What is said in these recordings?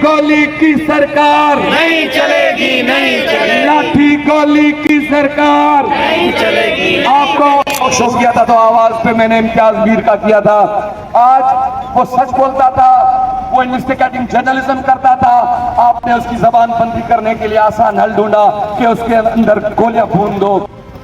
गोली की सरकार नहीं चलेगी, नहीं चलेगी, लाठी गोली की सरकार नहीं चलेगी। आपको शो किया था तो आवाज पे मैंने इम्तियाज मीर का किया था। आज वो सच बोलता था, वो इन्वेस्टिगेटिंग जर्नलिज्म करता था। आपने उसकी जबान बंदी करने के लिए आसान हल ढूंढा कि उसके अंदर गोलियां भून दो।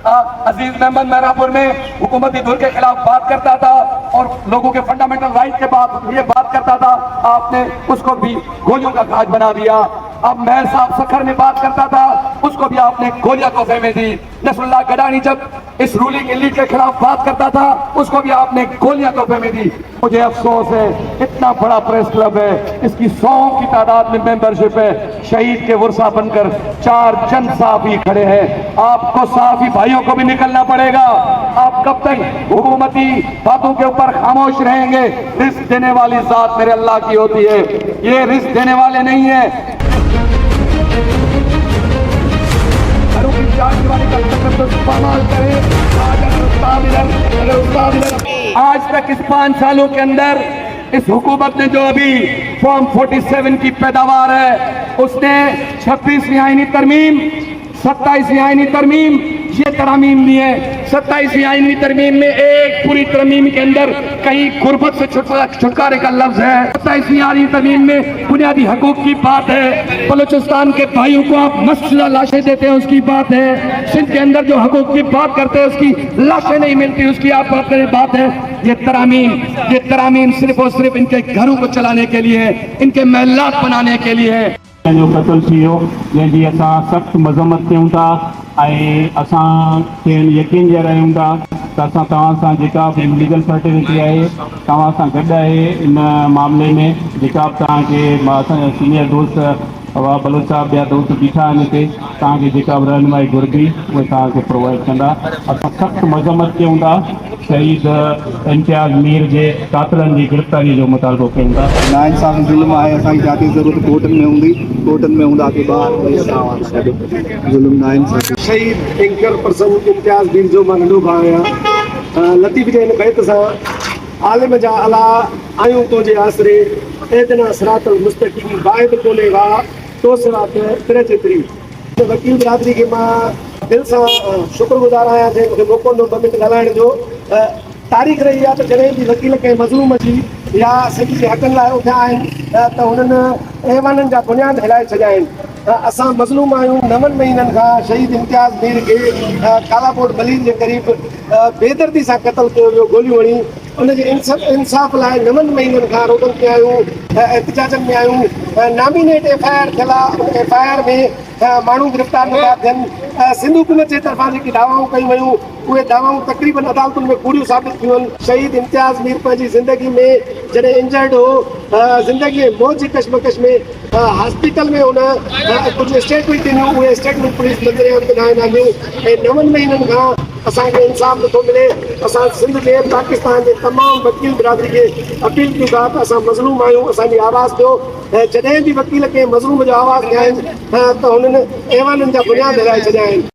अजीज मेहमान मैरापुर में हुकूमती धुर के खिलाफ बात करता था और लोगों के फंडामेंटल राइट के बाद ये बात करता था, आपने उसको भी गोलियों का घाट बना दिया। अब मेहर साहब सखर में बात करता था, उसको भी आपने गोलियां तोहफे में दी। नसरुल्लाह गडानी जब इस रूलिंग एलीट के खिलाफ बात करता था, उसको भी आपने गोलियां तोहफे में दी। मुझे अफसोस है, इतना बड़ा प्रेस क्लब है, इसकी 100 की तादाद में मेंबरशिप है, शहीद के वर्षा बनकर 4 जन साफी खड़े हैं। आपको साफी भाइयों को भी निकलना पड़ेगा। आप कब तक हुकूमती बातों के ऊपर खामोश रहेंगे? रिस्क देने वाली जात मेरे अल्लाह की होती है, ये रिस्क देने वाले नहीं है। घरों की जागीरदारी का तकद्दुस तो इस्तेमाल करें। आज तक इस 5 सालों के अंदर इस हुकूमत ने जो अभी फॉर्म 47 की पैदावार है, उसने 26वीं आईनी तरमीम, 27वीं आईनी तरमीम, ये तरामीम दी है। 27वीं आईनी तरमीम में एक पूरी तरमीम के अंदर कहीं गुर्बत से छुटकारे का लफ्ज है। 27वीं आईनी तरमीम में बुनियादी हकूक की बात है। बलूचिस्तान के भाइयों को आप मसला लाशें देते हैं, उसकी बात है। सिंध के अंदर जो हकूक की बात करते हैं, उसकी लाशें नहीं मिलती, उसकी आप बात करें, बात है। ये तरामीम सिर्फ और सिर्फ इनके घरों को चलाने के लिए है, इनके महलात बनाने के लिए है। जो क़त्ल थियो, जंहिंजी असां सख़्तु मज़म्मत कयूं था ऐं असांखे यकीन ॾियारायूं था त असां तव्हां सां जेका बि लीगल सर्टिफिकेट आहे तव्हां सां गॾु आहे। इन मामले में जेका बि तव्हांखे असांजा सीनियर दोस्त बलोच साहब ॿिया दोस्त बीठा आहिनि हिते, तव्हांखे जेका बि रहनुमाई घुरिबी उहे तव्हांखे प्रोवाइड कंदा। असां सख़्तु मज़म्मत कयूं था, शहीद इम्तियाज़ मीर जे कातिलनि जी गिरफ़्तारी जो मुतालबो कयूं था। नाइंसाफ़ी ज़ुल्म आहे, असांजी जाती ज़रूरत कोर्टनि में हूंदी, कोर्टनि में हूंदा की ॿार ज़ुल्म नाइंसाफ़ी। शहीद एंकर पर्सन इम्तियाज़ मीर जो मां नंढो भाउ आहियां। लतीफ़ जे हिन बैत सां आलिम जा अला आयूं तुंहिंजे आसरे, एदना सिरातल मुस्तक़ीम बाइद कोलेगा तो सिरात तिरे चित्री। वकील बिरादरी के मां दिल सां शुक्रगुज़ार आहियां जंहिं मूंखे मौक़ो ॾिनो 2 मिंट ॻाल्हाइण जो। तारीख़ रही आहे त जॾहिं बि वकील कंहिं मज़लूम जी या सॼी जे हक़नि लाइ उथिया आहिनि त हुननि ऐवाननि जा बुनियाद हिलाए छॾिया आहिनि। असां मज़लूम आहियूं। 9 महीननि खां शहीद इम्तियाज़ मीर खे कालाकोट मलीन जे क़रीब बेदर्दी सां क़त्ल कयो वियो, गोलियूं हणी। उनजे इंसाफ़ लाइ 9 महीननि खां रोडनि ते आहियूं, एहतिजाजनि में आहियूं। नामिनेट FIR थियल आहे, उन FIR में माण्हू गिरफ़्तार नथा थियनि। सिंध हुकूमत जे तरफ़ां जेकी दावाऊं कयूं वयूं, उहे दावाऊं तक़रीबन अदालतुनि में पूरियूं साबित थियूं आहिनि। शहीद इम्तियाज़ मीर पंहिंजी ज़िंदगी में जॾहिं इंजर्ड हो, ज़िंदगी मौत जी कशमकश में हॉस्पिटल में हुन कुझु स्टेटमेंट ॾिनियूं, उहे स्टेटमेंट पुलिस नज़रियान ते न आहियूं। ऐं 9 महीननि खां असांखे इंसाफ़ नथो मिले। असां सिंध जे पाकिस्तान जे तमामु वकील बिरादरी खे अपील कयूं था त असां मज़लूम आहियूं, असांजी आवाज़ ॾियो। ऐं जॾहिं बि वकील कंहिं मज़लूम जो आवाज़ ॾियां त हुननि ऐवाननि जा बुनियाद हिलाए छॾिया आहिनि।